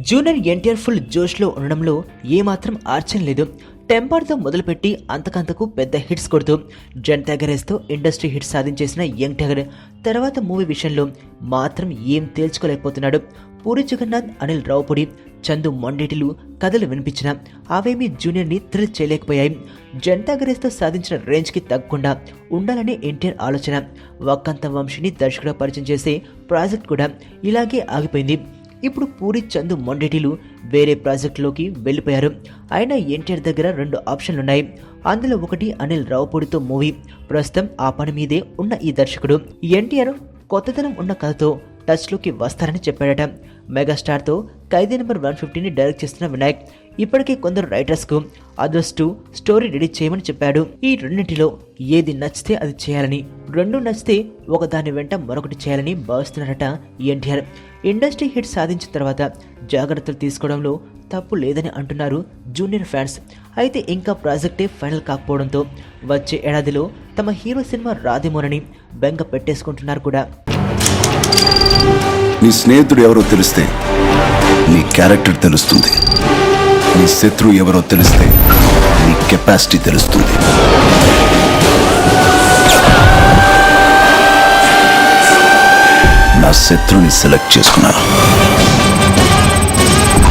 Junior NTR full జోష్లో ఉండడంలో ఏమాత్రం ఆశ్చర్యం లేదు. టెంపర్తో మొదలుపెట్టి అంతకంతకు పెద్ద హిట్స్ కొడుతూ జనతా గ్యారేజ్తో ఇండస్ట్రీ హిట్స్ సాధించేసిన యంగ్ టైగర్ తర్వాత మూవీ విషయంలో మాత్రం ఏం తేల్చుకోలేకపోతున్నాడు. పూరి జగన్నాథ్, అనిల్ రావుపూడి, చందు మొండేటిలు కథలు వినిపించిన అవేమీ జూనియర్ని థ్రిల్ చేయలేకపోయాయి. జనతా గ్యారేజ్తో సాధించిన రేంజ్కి తగ్గకుండా ఉండాలనే ఎన్టీఆర్ ఆలోచన. వక్కంత వంశీని దర్శకుడు పరిచయం చేసే ప్రాజెక్ట్ కూడా ఇలాగే ఆగిపోయింది. ఇప్పుడు పూరి, చందు మొండేటిలు వేరే ప్రాజెక్టులోకి వెళ్ళిపోయారు. అయినా ఎన్టీఆర్ దగ్గర 2 ఆప్షన్లున్నాయి. అందులో ఒకటి అనిల్ రావుపూడితో మూవీ. ప్రస్తుతం ఆ పని మీదే ఉన్న ఈ దర్శకుడు ఎన్టీఆర్ కొత్తదనం ఉన్న కథతో టచ్లోకి వస్తారని చెప్పాడట. మెగాస్టార్తో ఖైదీ నెంబర్ 150ని డైరెక్ట్ చేస్తున్న వినాయక్ ఇప్పటికే కొందరు రైటర్స్కు అదర్స్ స్టోరీ రెడీ చేయమని చెప్పాడు. ఈ రెండింటిలో ఏది నచ్చితే అది చేయాలని, 2 నచ్చితే ఒకదాని వెంట మరొకటి చేయాలని భావిస్తున్నారట ఎన్టీఆర్. ఇండస్ట్రీ హిట్ సాధించిన తర్వాత జాగ్రత్తలు తీసుకోవడంలో తప్పు లేదని అంటున్నారు జూనియర్ ఫ్యాన్స్. అయితే ఇంకా ప్రాజెక్టే ఫైనల్ కాకపోవడంతో వచ్చే ఏడాదిలో తమ హీరో సినిమా రాదేమోనని బెంగ పెట్టేసుకుంటున్నారు కూడా. నీ స్నేహితుడు ఎవరో తెలిస్తే నీ క్యారెక్టర్ తెలుస్తుంది. నీ శత్రువు ఎవరో తెలిస్తే నీ కెపాసిటీ తెలుస్తుంది. నా శత్రుని సెలెక్ట్ చేసుకున్నాను.